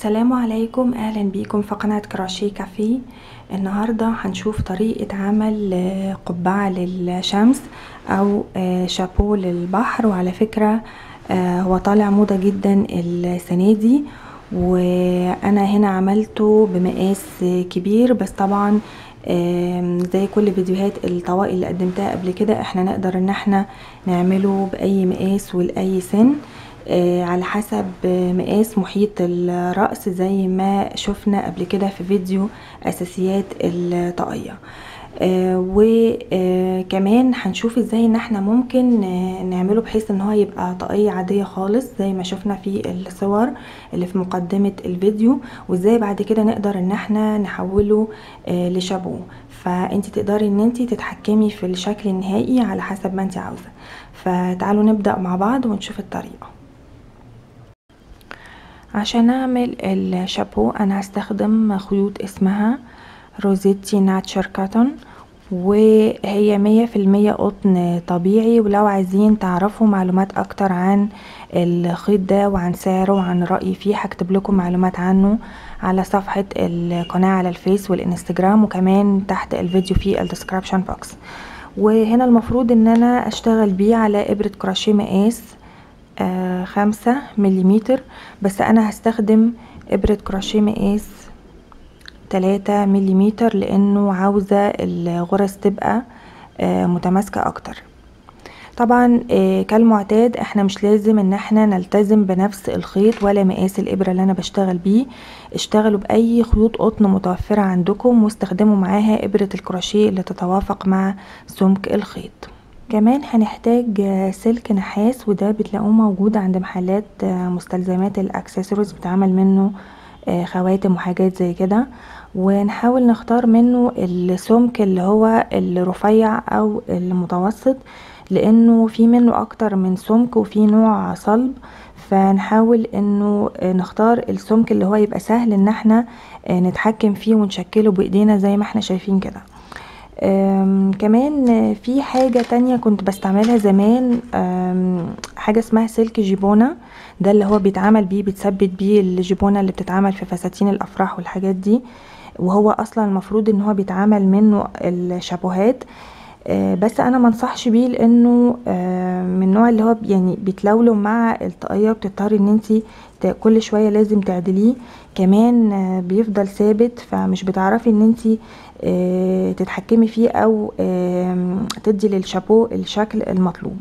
السلام عليكم، اهلا بيكم في قناة كراشيه كافيه. النهاردة هنشوف طريقة عمل قبعة للشمس او شابو للبحر. وعلى فكرة هو طالع موضة جدا السنة دي، وانا هنا عملته بمقاس كبير. بس طبعا زي كل فيديوهات الطواقي اللي قدمتها قبل كده، احنا نقدر ان احنا نعمله باي مقاس ولاي سن على حسب مقاس محيط الرأس، زي ما شفنا قبل كده في فيديو أساسيات الطاقية. وكمان هنشوف ازاي ان احنا ممكن نعمله بحيث ان هو يبقى طاقية عادية خالص زي ما شفنا في الصور اللي في مقدمة الفيديو، وازاي بعد كده نقدر ان احنا نحوله لشابو. فانت تقدري ان انت تتحكمي في الشكل النهائي على حسب ما انت عاوزة. فتعالوا نبدأ مع بعض ونشوف الطريقة. عشان اعمل الشابو انا هستخدم خيوط اسمها روزيتي ناتشر كاتون، وهي 100% قطن طبيعي. ولو عايزين تعرفوا معلومات اكتر عن الخيط ده وعن سعره وعن رأيي فيه، هكتب لكم معلومات عنه على صفحة القناة على الفيس والانستجرام، وكمان تحت الفيديو في الديسكريبشن بوكس. وهنا المفروض ان انا اشتغل بيه على ابرة كراشيه مقاس 5 مليمتر، بس انا هستخدم ابرة كراشيه مقاس 3 مليمتر لانه عاوزة الغرز تبقى متماسكة اكتر. طبعا كالمعتاد احنا مش لازم ان احنا نلتزم بنفس الخيط ولا مقاس الابرة اللي انا بشتغل بيه. اشتغلوا باي خيوط قطن متوفرة عندكم واستخدموا معاها ابرة الكراشيه اللي تتوافق مع سمك الخيط. كمان هنحتاج سلك نحاس، وده بتلاقوه موجود عند محلات مستلزمات الاكسسوارز، بتعمل منه خواتم وحاجات زي كده. ونحاول نختار منه السمك اللي هو الرفيع او المتوسط، لانه في منه اكتر من سمك وفي نوع صلب. فنحاول انه نختار السمك اللي هو يبقى سهل ان احنا نتحكم فيه ونشكله بايدينا زي ما احنا شايفين كده. كمان في حاجة تانية كنت بستعملها زمان، حاجة اسمها سلك جيبونة. ده اللي هو بيتعمل بيه، بتثبت بيه الجيبونة اللي بتتعمل في فساتين الافراح والحاجات دي، وهو اصلا المفروض ان هو بيتعمل منه الشابوهات. بس انا منصحش بيه لانه من النوع اللي هو يعني بيتلولو مع الطاقية، بتضطري ان انتي كل شوية لازم تعدليه. كمان بيفضل ثابت، فمش بتعرفي ان انتي تتحكمي فيه او تدي للشابو الشكل المطلوب.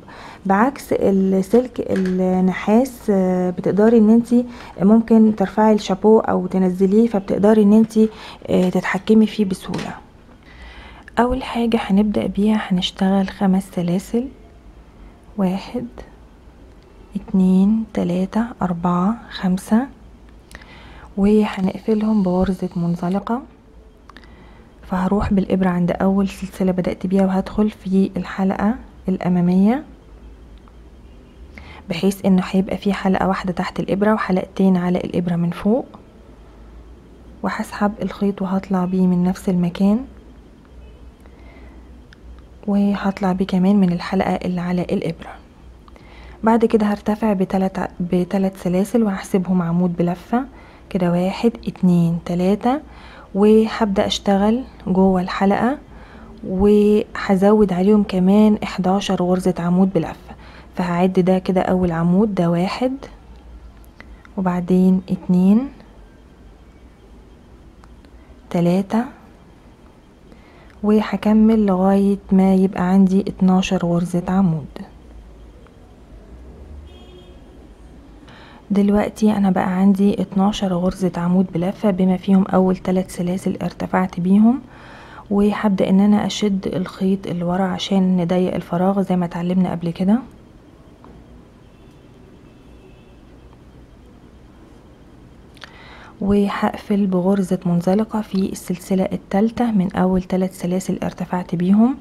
بعكس السلك النحاس بتقدري ان انتي ممكن ترفعي الشابو او تنزليه، فبتقدري ان انتي تتحكمي فيه بسهولة. اول حاجة هنبدأ بيها هنشتغل 5 سلاسل، 1 2 3 4 5، وهنقفلهم بغرزة منزلقة. فهروح بالإبرة عند أول سلسلة بدأت بيها وهدخل في الحلقة الأمامية، بحيث إنه هيبقى في حلقة واحدة تحت الإبرة وحلقتين على الإبرة من فوق، وهسحب الخيط وهطلع بيه من نفس المكان، وهطلع بيه كمان من الحلقة اللي على الإبرة. بعد كده هرتفع بثلاث سلاسل وهحسبهم عمود بلفة كده، 1 2 3، وهبدأ اشتغل جوه الحلقة وهزود عليهم كمان 11 غرزة عمود بلفة. فهعد ده كده اول عمود، ده 1 وبعدين 2 3، وهكمل لغاية ما يبقى عندي 12 غرزة عمود. دلوقتي انا بقى عندي 12 غرزة عمود بلفة بما فيهم اول 3 سلاسل ارتفعت بيهم، وهبدأ ان انا اشد الخيط اللي ورا عشان نضيق الفراغ زي ما اتعلمنا قبل كده. وهقفل بغرزة منزلقة في السلسلة الثالثة من اول 3 سلاسل ارتفعت بيهم.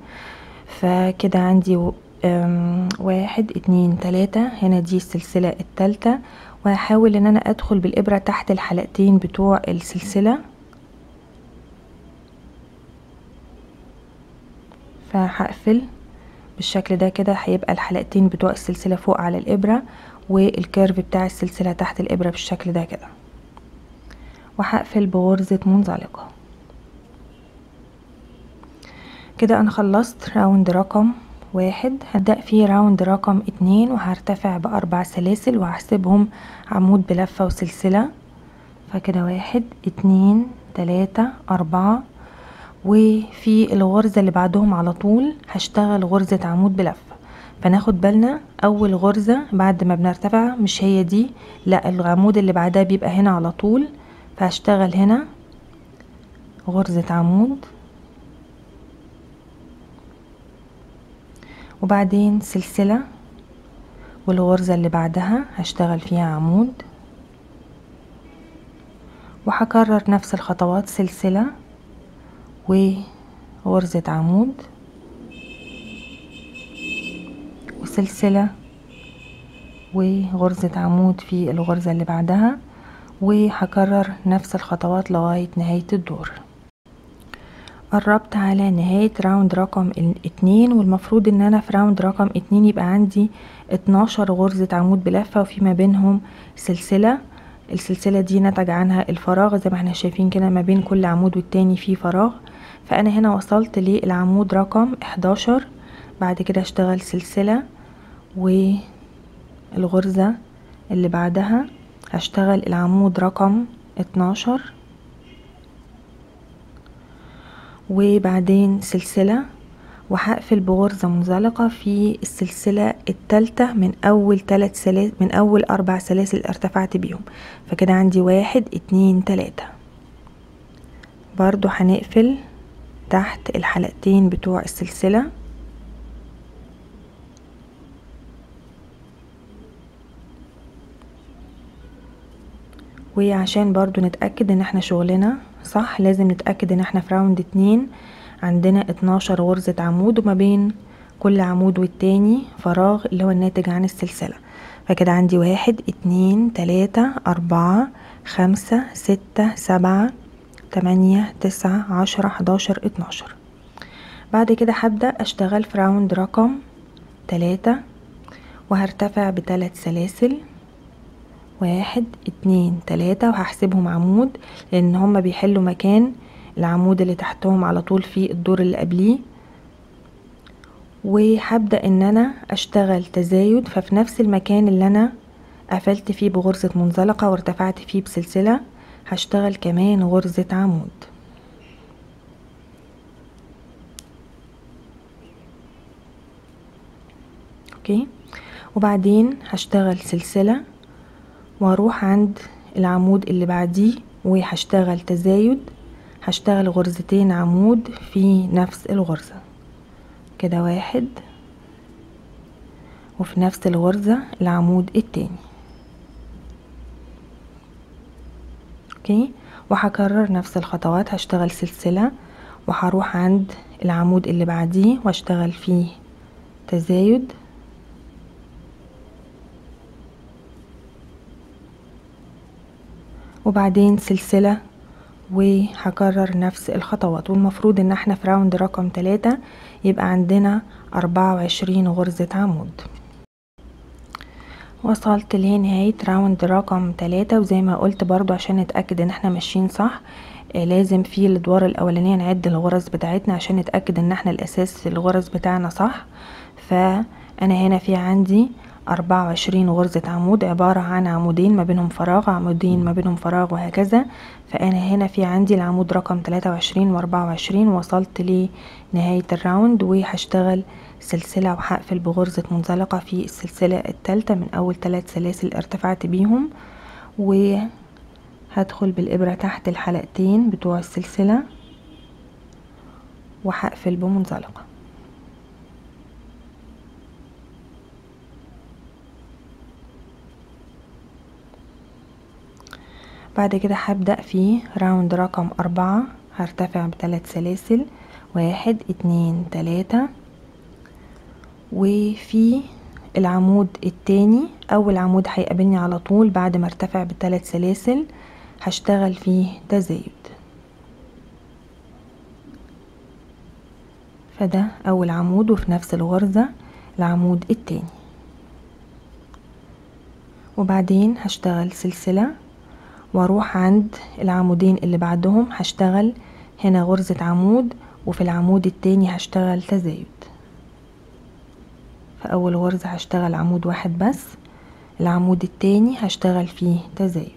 فكده عندي 1 2 3، هنا دي السلسلة الثالثة، وهحاول ان انا ادخل بالابرة تحت الحلقتين بتوع السلسلة. فهقفل بالشكل ده كده، هيبقى الحلقتين بتوع السلسلة فوق على الابرة والكيرف بتاع السلسلة تحت الابرة بالشكل ده كده. وهقفل بغرزة منزلقة. كده انا خلصت راوند رقم 1. هبدأ في راوند رقم 2 وهرتفع ب4 سلاسل وهحسبهم عمود بلفة وسلسلة. فكده 1 2 3 4، وفي الغرزة اللي بعدهم على طول هشتغل غرزة عمود بلفة. فناخد بالنا اول غرزة بعد ما بنرتفع مش هي دي، لا العمود اللي بعدها بيبقى هنا على طول. فهشتغل هنا غرزة عمود وبعدين سلسلة، والغرزة اللي بعدها هشتغل فيها عمود، وهكرر نفس الخطوات سلسلة وغرزة عمود وسلسلة وغرزة عمود في الغرزة اللي بعدها، وهكرر نفس الخطوات لغاية نهاية الدور. قربت على نهاية راوند رقم 2، والمفروض ان انا في راوند رقم 2 يبقى عندي 12 غرزة عمود بلفة وفي ما بينهم سلسلة. السلسلة دي نتج عنها الفراغ زي ما احنا شايفين كده، ما بين كل عمود والتاني في فراغ. فانا هنا وصلت للعمود رقم 11. بعد كده اشتغل سلسلة والغرزة اللي بعدها هشتغل العمود رقم 12 وبعدين سلسلة، وهقفل بغرزة منزلقة في السلسلة التالتة من اول 4 سلاسل ارتفعت بيهم. فكده عندي 1 2 3. برضو هنقفل تحت الحلقتين بتوع السلسلة، وعشان برضو نتأكد ان احنا شغلنا صح لازم نتأكد ان احنا في راوند 2 عندنا 12 غرزة عمود وما بين كل عمود والتاني فراغ اللي هو الناتج عن السلسلة. فكده عندي 1 2 3 4 5 6 7 8 9 10 11 12. بعد كده هبدأ اشتغل في راوند رقم 3 وهرتفع ب3 سلاسل 1 2 3 وهحسبهم عمود لان هما بيحلوا مكان العمود اللي تحتهم على طول في الدور اللي قبليه. وهبدأ ان انا اشتغل تزايد، ففي نفس المكان اللي انا قفلت فيه بغرزة منزلقة وارتفعت فيه بسلسلة هشتغل كمان غرزة عمود. اوكي، وبعدين هشتغل سلسلة واروح عند العمود اللي بعديه وهشتغل تزايد، هشتغل غرزتين عمود في نفس الغرزة. كده 1 وفي نفس الغرزة العمود التاني. اوكي، وهكرر نفس الخطوات. هشتغل سلسلة وهروح عند العمود اللي بعديه واشتغل فيه تزايد، وبعدين سلسلة وهكرر نفس الخطوات. والمفروض ان احنا في راوند رقم 3 يبقى عندنا 24 غرزة عمود. وصلت لنهاية راوند رقم 3، وزي ما قلت برضو عشان نتأكد ان احنا ماشيين صح لازم في الادوار الاولانية نعد الغرز بتاعتنا عشان نتأكد ان احنا الاساس الغرز بتاعنا صح. فانا هنا في عندي 24 غرزة عمود عبارة عن عمودين ما بينهم فراغ، عمودين ما بينهم فراغ، وهكذا. فانا هنا في عندي العمود رقم 23 و24. وصلت لنهاية الراوند وهشتغل سلسلة وهقفل بغرزة منزلقة في السلسلة الثالثة من اول 3 سلاسل ارتفعت بيهم، وهدخل بالابرة تحت الحلقتين بتوع السلسلة وهقفل بمنزلقة. بعد كده هبدأ في راوند رقم 4 هرتفع ب3 سلاسل 1 2 3، وفي العمود التاني اول عمود هيقابلني على طول بعد ما ارتفع ب3 سلاسل هشتغل فيه تزايد. فده اول عمود وفي نفس الغرزة العمود التاني، وبعدين هشتغل سلسلة واروح عند العمودين اللي بعدهم هشتغل هنا غرزة عمود، وفي العمود التاني هشتغل تزايد. في اول غرزة هشتغل عمود واحد بس، العمود التاني هشتغل فيه تزايد.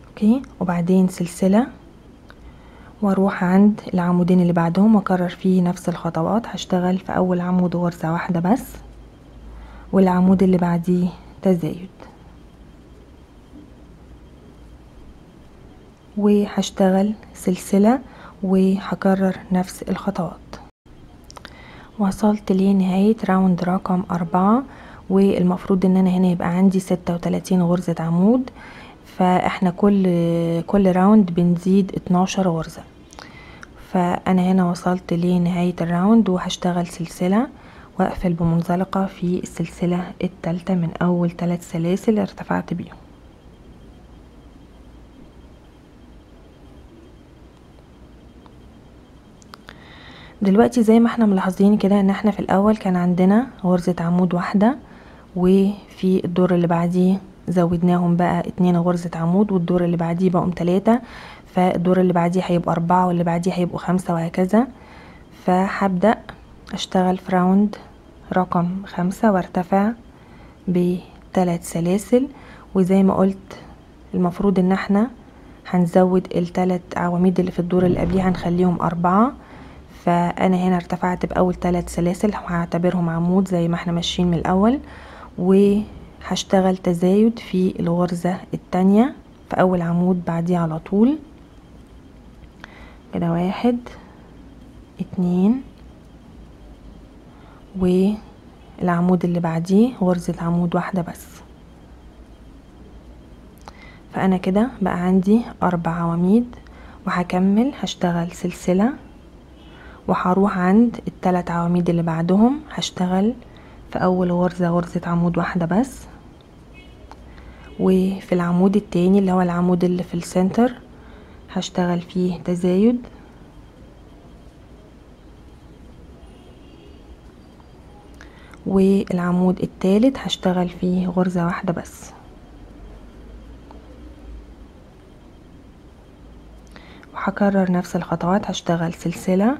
اوكي، وبعدين سلسلة واروح عند العمودين اللي بعدهم واكرر فيه نفس الخطوات. هشتغل في اول عمود غرزة واحدة بس، والعمود اللي بعديه تزايد، وهشتغل سلسلة وهكرر نفس الخطوات. وصلت لنهاية راوند رقم 4، والمفروض ان انا هنا يبقى عندي 36 غرزة عمود، فاحنا كل راوند بنزيد 12 غرزة. فانا هنا وصلت لنهاية الراوند، وهشتغل سلسلة واقفل بمنزلقة في السلسلة الثالثة من اول 3 سلاسل ارتفعت بيهم. دلوقتي زي ما احنا ملاحظين كده ان احنا في الاول كان عندنا غرزة عمود واحدة، وفي الدور اللي بعديه زودناهم بقى 2 غرزة عمود، والدور اللي بعديه بقوا 3، فالدور اللي بعديه هيبقوا 4، واللي بعديه هيبقوا 5، وهكذا. فهبدأ اشتغل في راوند رقم 5 وارتفع ب3 سلاسل. وزي ما قلت المفروض ان احنا هنزود ال3 عواميد اللي في الدور اللي قبليه هنخليهم 4، فانا هنا ارتفعت باول 3 سلاسل وهعتبرهم عمود زي ما احنا ماشيين من الاول. وهشتغل تزايد في الغرزة التانية في اول عمود بعديه على طول كده، 1 2، والعمود اللي بعديه غرزة عمود واحدة بس. فانا كده بقى عندي 4 عواميد، وهكمل هشتغل سلسلة وهروح عند ال3 عواميد اللي بعدهم هشتغل في اول غرزة غرزة عمود واحدة بس، وفي العمود التاني اللي هو العمود اللي في السنتر هشتغل فيه تزايد، والعمود التالت هشتغل فيه غرزة واحدة بس. وهكرر نفس الخطوات، هشتغل سلسلة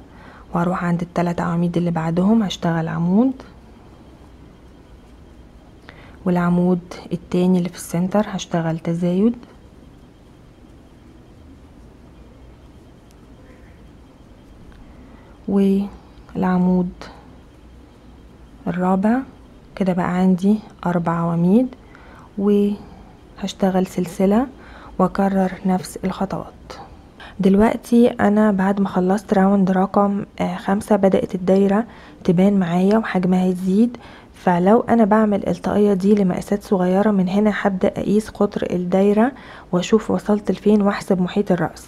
وهروح عند ال3 عواميد اللي بعدهم هشتغل عمود، والعمود التاني اللي في السنتر هشتغل تزايد، والعمود الرابع. كده بقى عندي 4 عواميد، وهشتغل سلسلة واكرر نفس الخطوات. دلوقتي انا بعد ما خلصت راوند رقم 5 بدأت الدايرة تبان معايا وحجمها يزيد. فلو انا بعمل الطاقية دي لمقاسات صغيرة، من هنا هبدأ اقيس قطر الدايرة واشوف وصلت لفين واحسب محيط الرأس.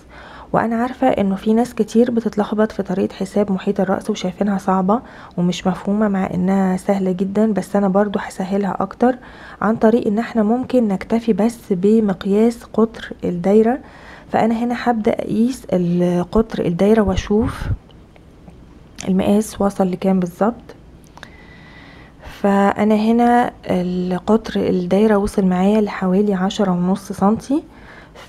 وانا عارفة انه في ناس كتير بتتلخبط في طريقة حساب محيط الرأس وشايفينها صعبة ومش مفهومة، مع انها سهلة جدا، بس انا برضو هسهلها اكتر عن طريق ان احنا ممكن نكتفي بس بمقياس قطر الدايرة. فانا هنا هبدأ اقيس قطر الدايرة واشوف المقاس وصل لكام بالظبط. فانا هنا القطر الدايرة وصل معايا لحوالي 10.5 سنتي.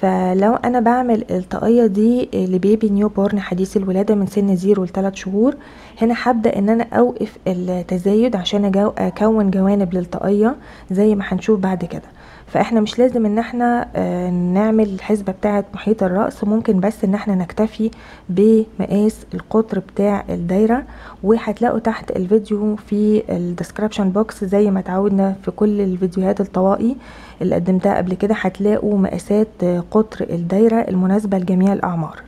فلو انا بعمل الطاقية دي لبيبي نيو بورن حديث الولادة من سن 0 ل3 شهور، هنا هبدأ ان انا اوقف التزايد عشان اكون جوانب للطاقية زي ما هنشوف بعد كده. فاحنا مش لازم ان احنا نعمل الحسبة بتاعة محيط الرأس، ممكن بس ان احنا نكتفي بمقاس القطر بتاع الدايرة. وهتلاقوا تحت الفيديو في الديسكريبشن بوكس زي ما تعودنا في كل الفيديوهات الطوائي اللي قدمتها قبل كده، هتلاقوا مقاسات قطر الدايرة المناسبة لجميع الأعمار.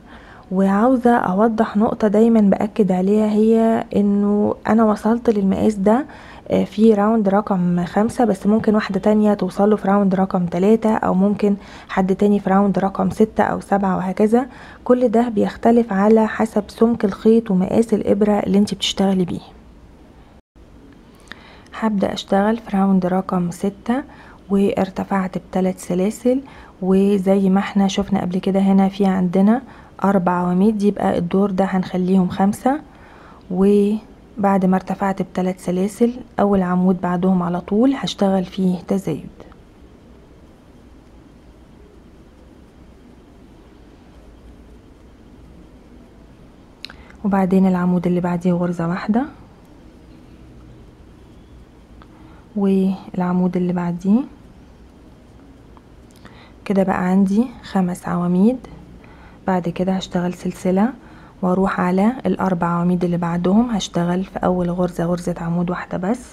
وعاوزة اوضح نقطة دايما باكد عليها، هي انه انا وصلت للمقاس ده في راوند رقم 5، بس ممكن واحدة تانية توصله في راوند رقم 3، او ممكن حد تاني في راوند رقم 6 أو 7، وهكذا. كل ده بيختلف على حسب سمك الخيط ومقاس الابرة اللي انت بتشتغلي بيه. هبدأ اشتغل في راوند رقم 6 وارتفعت ب3 سلاسل، وزي ما احنا شفنا قبل كده هنا في عندنا 4 عواميد، يبقى الدور ده هنخليهم 5. وبعد ما ارتفعت ب3 سلاسل اول عمود بعدهم على طول هشتغل فيه تزايد. وبعدين العمود اللي بعديه غرزة واحدة، والعمود اللي بعديه. كده بقى عندي 5 عواميد. بعد كده هشتغل سلسلة واروح على ال4 عواميد اللي بعدهم، هشتغل في اول غرزة غرزة عمود واحدة بس،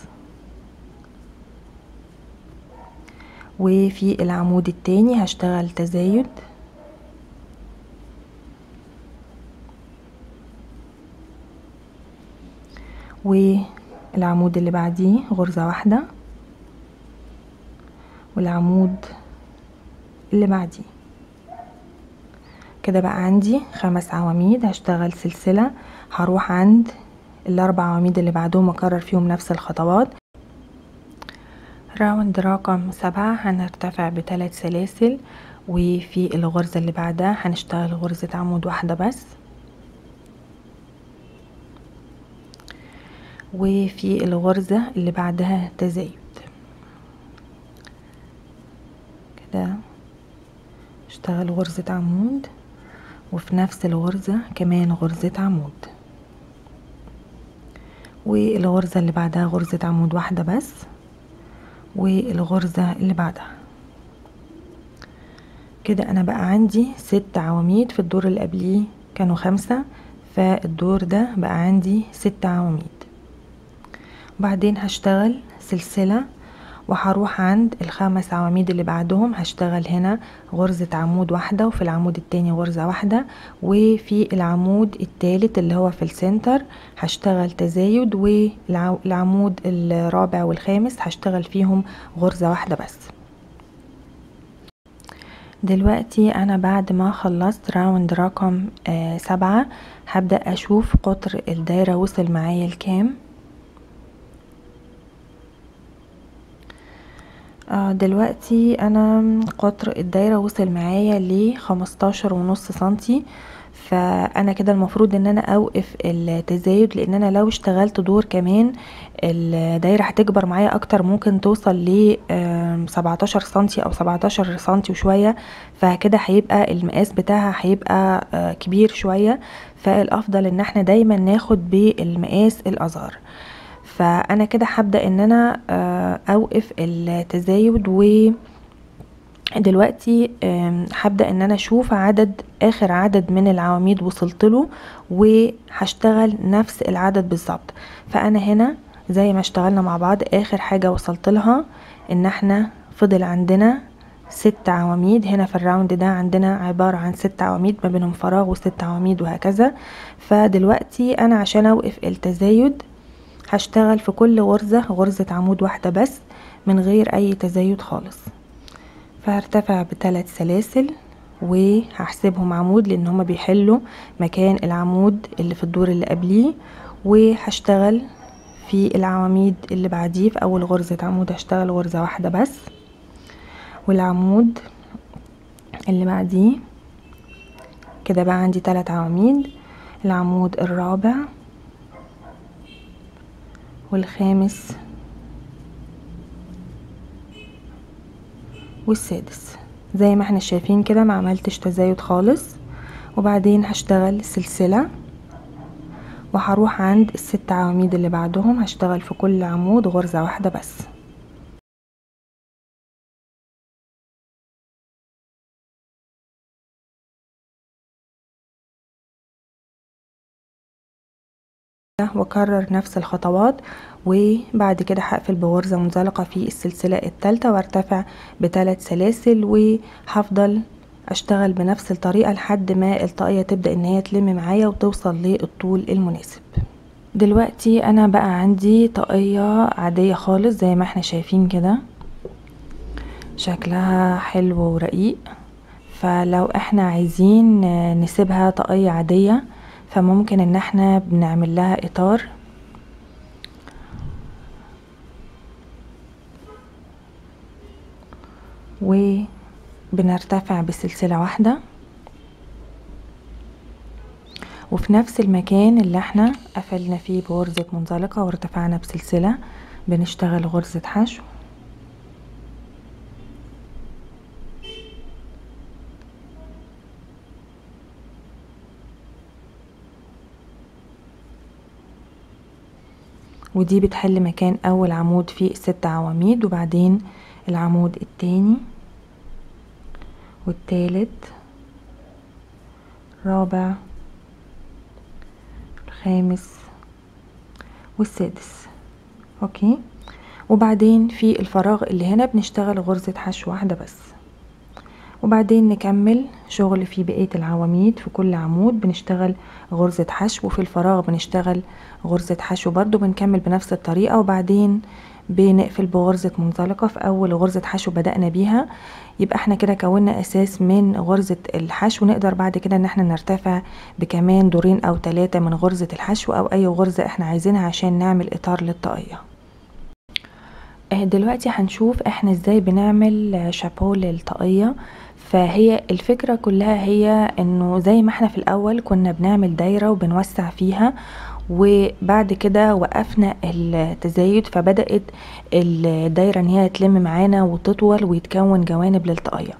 وفي العمود التاني هشتغل تزايد، والعمود اللي بعديه غرزة واحدة، والعمود اللي بعديه. كده بقى عندي 5 عواميد. هشتغل سلسلة، هروح عند ال4 عواميد اللي بعدهم اكرر فيهم نفس الخطوات. راوند رقم 7 هنرتفع ب3 سلاسل، وفي الغرزة اللي بعدها هنشتغل غرزة عمود واحدة بس، وفي الغرزة اللي بعدها تزايد. كده اشتغل غرزة عمود، وفي نفس الغرزة كمان غرزة عمود، والغرزة اللي بعدها غرزة عمود واحدة بس، والغرزة اللي بعدها. كده انا بقى عندي 6 عواميد. في الدور اللي قبليه كانوا 5، فالدور ده بقى عندي 6 عواميد. بعدين هشتغل سلسلة وهروح عند ال5 عواميد اللي بعدهم، هشتغل هنا غرزة عمود واحدة، وفي العمود التاني غرزة واحدة، وفي العمود التالت اللي هو في السنتر هشتغل تزايد، والعمود الرابع والخامس هشتغل فيهم غرزة واحدة بس. دلوقتي انا بعد ما خلصت راوند رقم 7 هبدأ اشوف قطر الدايرة وصل معايا لكام. دلوقتي انا قطر الدايرة وصل معايا ل15.5 سنتي، فانا كده المفروض ان انا اوقف التزايد، لان انا لو اشتغلت دور كمان الدايرة هتكبر معايا اكتر، ممكن توصل ل 17 سنتي او 17 سنتي وشوية، فكده هيبقى المقاس بتاعها هيبقى كبير شوية. فالافضل ان احنا دايما ناخد بالمقاس الاصغر. فانا كده هبدأ ان انا اوقف التزايد، ودلوقتي هبدأ ان انا اشوف اخر عدد من العواميد وصلت له، وهشتغل نفس العدد بالظبط. فانا هنا زي ما اشتغلنا مع بعض اخر حاجة وصلت لها ان احنا فضل عندنا 6 عواميد. هنا في الراوند ده عندنا عبارة عن 6 عواميد ما بينهم فراغ و6 عواميد وهكذا. فدلوقتي انا عشان اوقف التزايد هشتغل في كل غرزة عمود واحدة بس من غير اي تزايد خالص. فهرتفع ب3 سلاسل وهحسبهم عمود لان هما بيحلوا مكان العمود اللي في الدور اللي قبليه، وهشتغل في العواميد اللي بعديه. في اول غرزة عمود هشتغل غرزة واحدة بس، والعمود اللي بعديه. كده بقى عندي 3 عواميد، العمود الرابع والخامس والسادس. زي ما احنا شايفين كده ما عملتش تزايد خالص. وبعدين هشتغل سلسلة وهروح عند ال6 عواميد اللي بعدهم، هشتغل في كل عمود غرزة واحدة بس. واكرر نفس الخطوات، وبعد كده هقفل بغرزة منزلقة في السلسلة الثالثة وارتفع ب3 سلاسل، وهفضل اشتغل بنفس الطريقة لحد ما الطاقية تبدأ ان هي تلم معايا وتوصل للطول المناسب. دلوقتي انا بقى عندي طاقية عادية خالص زي ما احنا شايفين كده، شكلها حلو ورقيق. فلو احنا عايزين نسيبها طاقية عادية فممكن ان احنا بنعمل لها اطار، وبنرتفع بسلسلة واحدة وفي نفس المكان اللي احنا قفلنا فيه بغرزة منزلقة وارتفعنا بسلسلة بنشتغل غرزة حشو. ودي بتحل مكان اول عمود في ال6 عواميد، وبعدين العمود التاني والتالت رابع الخامس والسادس. اوكي، وبعدين في الفراغ اللي هنا بنشتغل غرزة حشو واحدة بس، وبعدين نكمل شغل في بقية العواميد. في كل عمود بنشتغل غرزة حشو، وفي الفراغ بنشتغل غرزة حشو برضو، بنكمل بنفس الطريقة، وبعدين بنقفل بغرزة منزلقة في اول غرزة حشو بدأنا بيها. يبقى احنا كده كونا اساس من غرزة الحشو، نقدر بعد كده ان احنا نرتفع بكمان دورين او 3 من غرزة الحشو او اي غرزة احنا عايزينها عشان نعمل اطار للطاقية. دلوقتي هنشوف احنا ازاي بنعمل شابو للطاقية. فهي الفكرة كلها هي انه زي ما احنا في الاول كنا بنعمل دايرة وبنوسع فيها، وبعد كده وقفنا التزايد فبدأت الدايرة ان هي تلم معانا وتطول ويتكون جوانب للطاقية.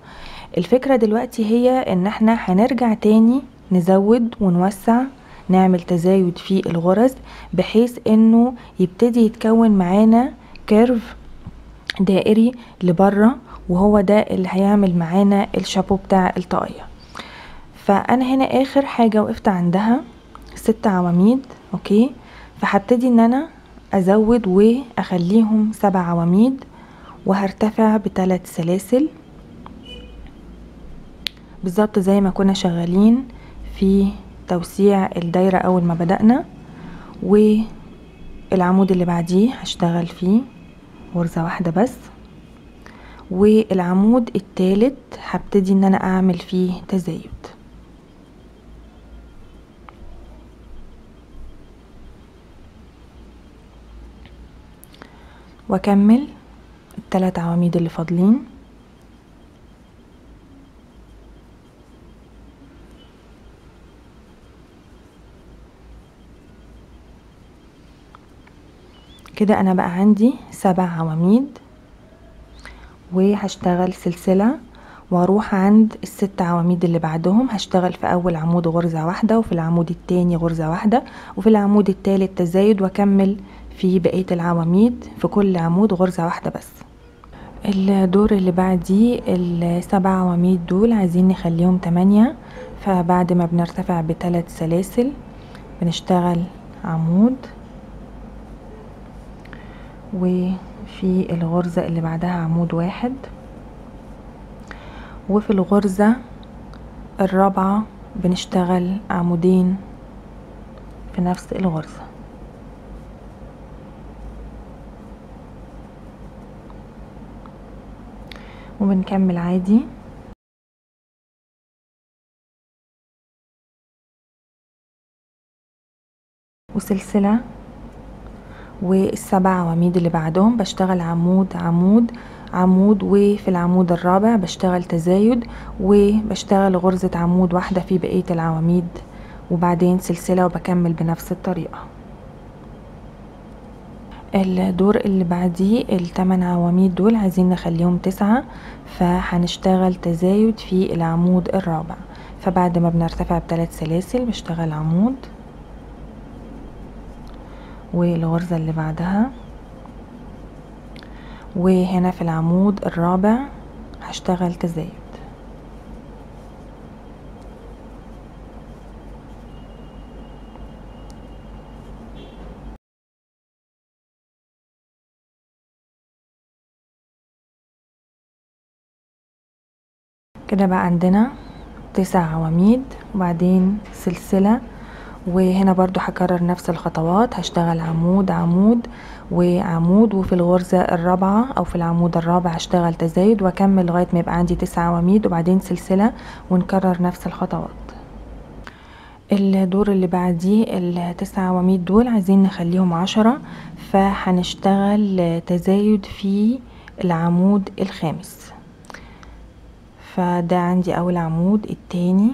الفكرة دلوقتي هي ان احنا هنرجع تاني نزود ونوسع، نعمل تزايد في الغرز بحيث انه يبتدي يتكون معانا كيرف دائري لبره، وهو ده اللي هيعمل معانا الشابو بتاع الطاقية. فانا هنا اخر حاجة وقفت عندها 6 عواميد. اوكي، فهبتدي ان انا ازود واخليهم 7 عواميد، وهرتفع ب3 سلاسل بالظبط زي ما كنا شغالين في توسيع الدايرة اول ما بدأنا. والعمود اللي بعديه هشتغل فيه غرزة واحدة بس، والعمود الثالث هبتدي ان انا اعمل فيه تزايد، واكمل ال3 عواميد اللي فاضلين. كده انا بقى عندي 7 عواميد، وهشتغل سلسلة واروح عند ال6 عواميد اللي بعدهم. هشتغل في اول عمود غرزة واحدة، وفي العمود التاني غرزة واحدة، وفي العمود التالت تزايد، واكمل في بقية العواميد في كل عمود غرزة واحدة بس. الدور اللي بعديه ال7 عواميد دول عايزين نخليهم 8، فبعد ما بنرتفع ب3 سلاسل بنشتغل عمود، وفي الغرزة اللي بعدها عمود واحد، وفي الغرزة الرابعة بنشتغل عمودين في نفس الغرزة. وبنكمل عادي. وسلسلة، وال7 عواميد اللي بعدهم بشتغل عمود عمود عمود، وفي العمود الرابع بشتغل تزايد، وبشتغل غرزة عمود واحدة في بقية العواميد، وبعدين سلسلة، وبكمل بنفس الطريقة. الدور اللي بعديه ال8 عواميد دول عايزين نخليهم 9، فهنشتغل تزايد في العمود الرابع. فبعد ما بنرتفع ب3 سلاسل بشتغل عمود، والغرزة اللي بعدها، وهنا في العمود الرابع هشتغل تزايد. كده بقى عندنا 9 عواميد، وبعدين سلسلة، وهنا برضو هكرر نفس الخطوات. هشتغل عمود عمود وعمود، وفي الغرزة الرابعة او في العمود الرابع هشتغل تزايد، واكمل لغاية ما يبقى عندي 9 عواميد، وبعدين سلسلة، ونكرر نفس الخطوات. الدور اللي بعديه ال9 عواميد دول عايزين نخليهم 10، فهنشتغل تزايد في العمود الخامس. فده عندي اول عمود، التاني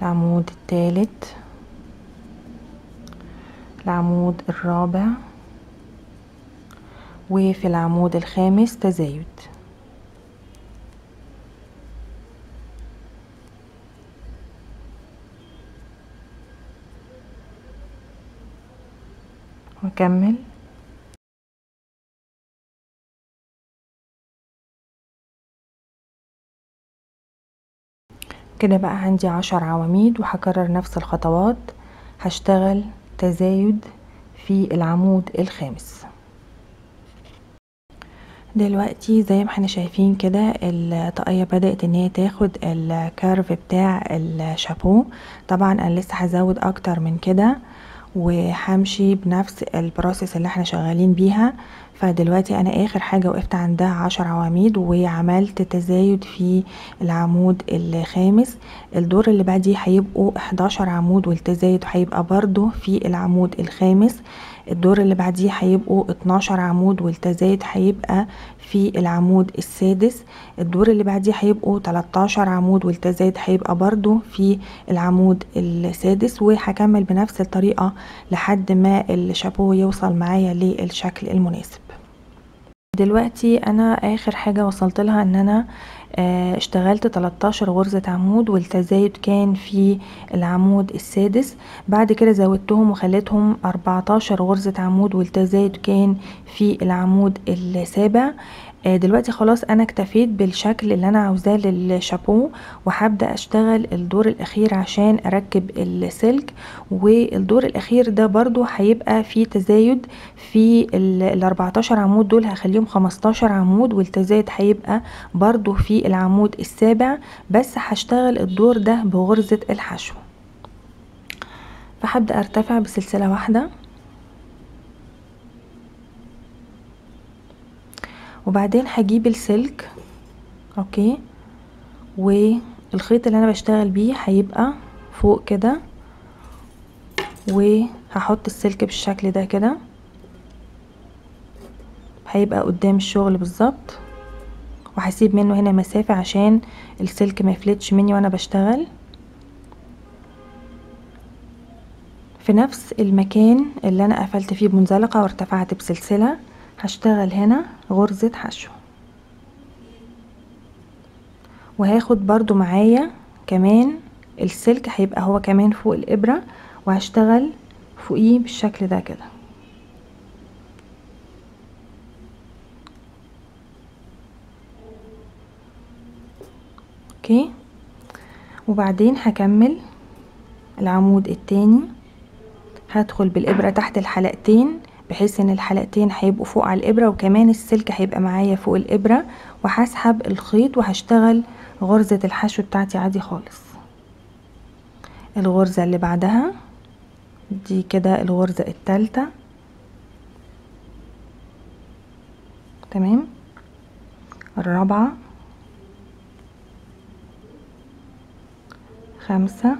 العمود الثالث، العمود الرابع، وفي العمود الخامس تزايد. وأكمل. كده بقى عندي 10 عواميد، وهكرر نفس الخطوات. هشتغل تزايد في العمود الخامس. دلوقتي زي ما احنا شايفين كده الطاقية بدأت ان هي تاخد الكيرف بتاع الشابو. طبعا انا لسه هزود اكتر من كده، وهمشي بنفس البروسيس اللي احنا شغالين بيها. فدلوقتي انا اخر حاجة وقفت عندها 10 عواميد، وعملت تزايد في العمود الخامس. الدور اللي بعديه هيبقوا 11 عمود، والتزايد هيبقى برضو في العمود الخامس. الدور اللي بعديه هيبقوا 12 عمود، والتزايد هيبقى في العمود السادس. الدور اللي بعديه هيبقوا 13 عمود، والتزايد هيبقى برضو في العمود السادس. وهكمل بنفس الطريقة لحد ما الشابو يوصل معايا للشكل المناسب. دلوقتي انا اخر حاجة وصلت لها ان انا اشتغلت 13 غرزة عمود، والتزايد كان في العمود السادس. بعد كده زودتهم وخليتهم 14 غرزة عمود، والتزايد كان في العمود السابع. دلوقتي خلاص انا اكتفيت بالشكل اللي انا عاوزاه للشابو، وهبدأ اشتغل الدور الاخير عشان اركب السلك. والدور الاخير ده برضو هيبقى فيه تزايد في ال 14 عمود دول، هخليهم 15 عمود، والتزايد هيبقى برضو في العمود السابع. بس هشتغل الدور ده بغرزة الحشو. فهبدأ ارتفع بسلسلة واحدة، وبعدين هجيب السلك. اوكي، والخيط اللي انا بشتغل بيه هيبقى فوق كده، وهحط السلك بالشكل ده كده، هيبقى قدام الشغل بالظبط. وهسيب منه هنا مسافة عشان السلك ما يفلتش مني وانا بشتغل. في نفس المكان اللي انا قفلت فيه بمنزلقة وارتفعت بسلسلة، هشتغل هنا غرزة حشو، وهاخد برضو معايا كمان السلك هيبقى هو كمان فوق الابرة، وهشتغل فوقيه بالشكل ده كده. اوكي، وبعدين هكمل العمود التاني. هدخل بالابرة تحت الحلقتين، بحيث ان الحلقتين هيبقوا فوق على الابرة، وكمان السلك هيبقى معايا فوق الابرة. وهسحب الخيط وهشتغل غرزة الحشو بتاعتي عادي خالص. الغرزة اللي بعدها دي كده الغرزة الثالثة. تمام، الرابعة، خمسة،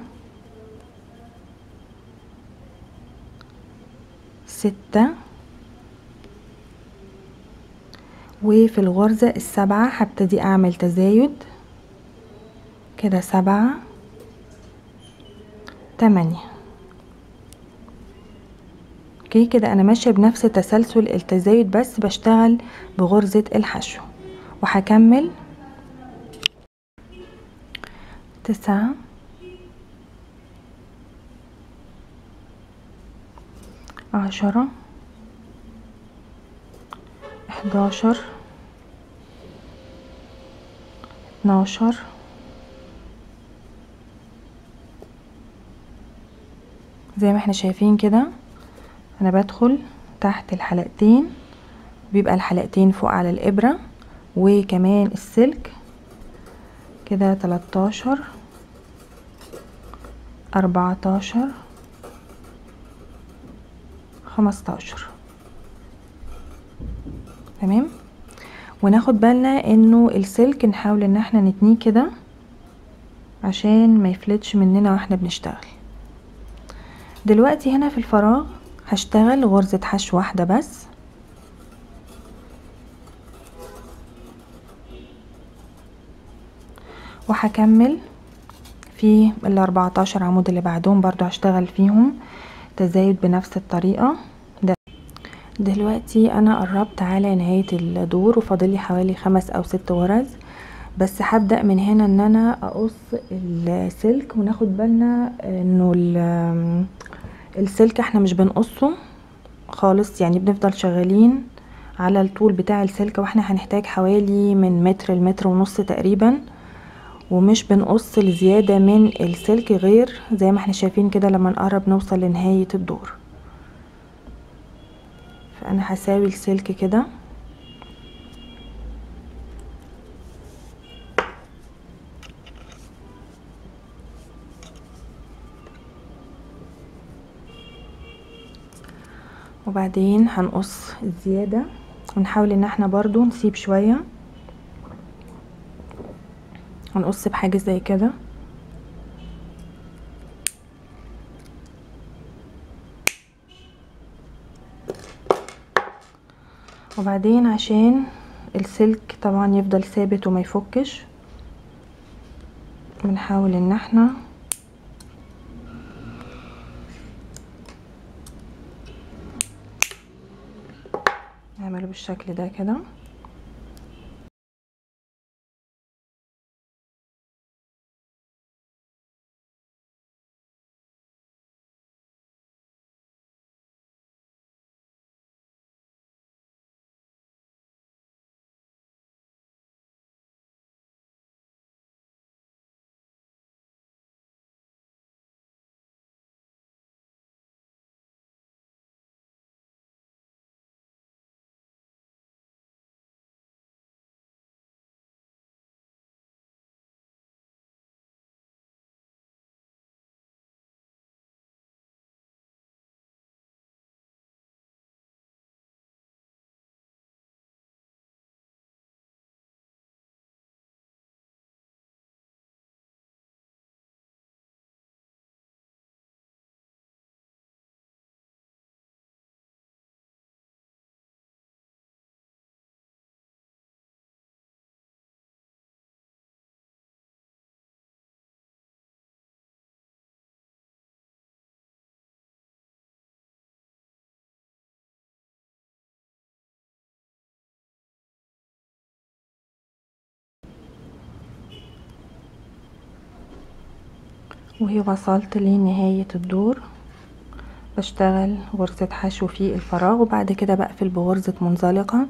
ستة، وفي الغرزة السابعة هبتدي اعمل تزايد كده، 7، 8. اوكي، كده انا ماشية بنفس تسلسل التزايد، بس بشتغل بغرزة الحشو. وهكمل 9، 10، 11، 12. زي ما احنا شايفين كده انا بدخل تحت الحلقتين، بيبقى الحلقتين فوق على الابرة، وكمان السلك كده 13، 14، 15. تمام، وناخد بالنا انه السلك نحاول ان احنا نتنيه كده عشان ما يفلتش مننا واحنا بنشتغل. دلوقتي هنا في الفراغ هشتغل غرزة حشو واحدة بس، وهكمل في ال14 عمود اللي بعدهم برضو هشتغل فيهم تزايد بنفس الطريقة. دلوقتي انا قربت على نهاية الدور وفاضل لي حوالي 5 أو 6 غرز، بس هبدأ من هنا ان انا اقص السلك، وناخد بالنا انه السلك احنا مش بنقصه خالص، يعني بنفضل شغالين على الطول بتاع السلك، واحنا هنحتاج حوالي من متر لمتر ونص تقريبا، ومش بنقص الزيادة من السلك غير زي ما احنا شايفين كده لما نقرب نوصل لنهاية الدور. فانا هساوي السلك كده، وبعدين هنقص الزيادة ونحاول ان احنا برضو نسيب شوية، هنقص بحاجة زي كده، وبعدين عشان السلك طبعا يفضل ثابت وما يفكش بنحاول ان احنا نعمله بالشكل ده كده. وهي وصلت لنهاية الدور، بشتغل غرزة حشو في الفراغ، وبعد كده بقفل بغرزة منزلقة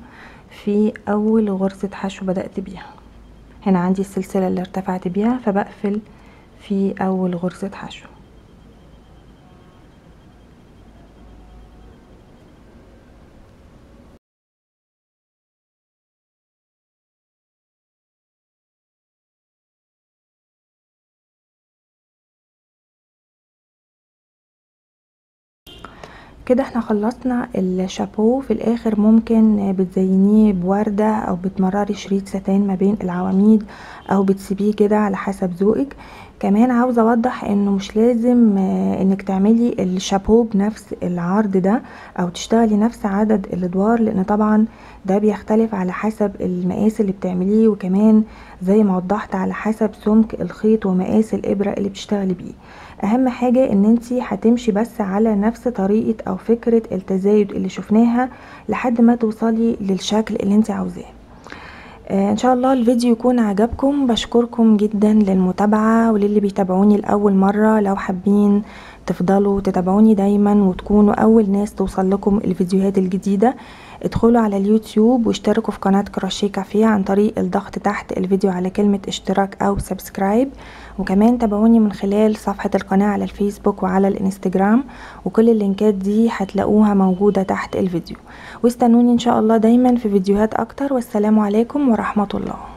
في اول غرزة حشو بدأت بيها. هنا عندي السلسلة اللي ارتفعت بيها، فبقفل في اول غرزة حشو. كده احنا خلصنا الشابو. في الاخر ممكن بتزينيه بوردة او بتمرري شريط ستان ما بين العواميد او بتسيبيه كده على حسب ذوقك. كمان عاوزة اوضح انه مش لازم انك تعملي الشابو بنفس العرض ده او تشتغلي نفس عدد الادوار، لان طبعا ده بيختلف على حسب المقاس اللي بتعمليه، وكمان زي ما وضحت على حسب سمك الخيط ومقاس الابرة اللي بتشتغلي بيه. اهم حاجة ان انتي هتمشي بس على نفس طريقة او فكرة التزايد اللي شفناها لحد ما توصلي للشكل اللي انتي عاوزاه. ان شاء الله الفيديو يكون عجبكم. بشكركم جدا للمتابعة، وللي بيتابعوني لأول مرة لو حابين تفضلوا تتابعوني دايما وتكونوا اول ناس توصل لكم الفيديوهات الجديدة، ادخلوا على اليوتيوب واشتركوا في قناة كروشيه كافيه عن طريق الضغط تحت الفيديو على كلمة اشتراك او سبسكرايب، وكمان تابعوني من خلال صفحة القناة على الفيسبوك وعلى الانستجرام، وكل اللينكات دي هتلاقوها موجودة تحت الفيديو. واستنوني ان شاء الله دايما في فيديوهات اكتر، والسلام عليكم ورحمة الله.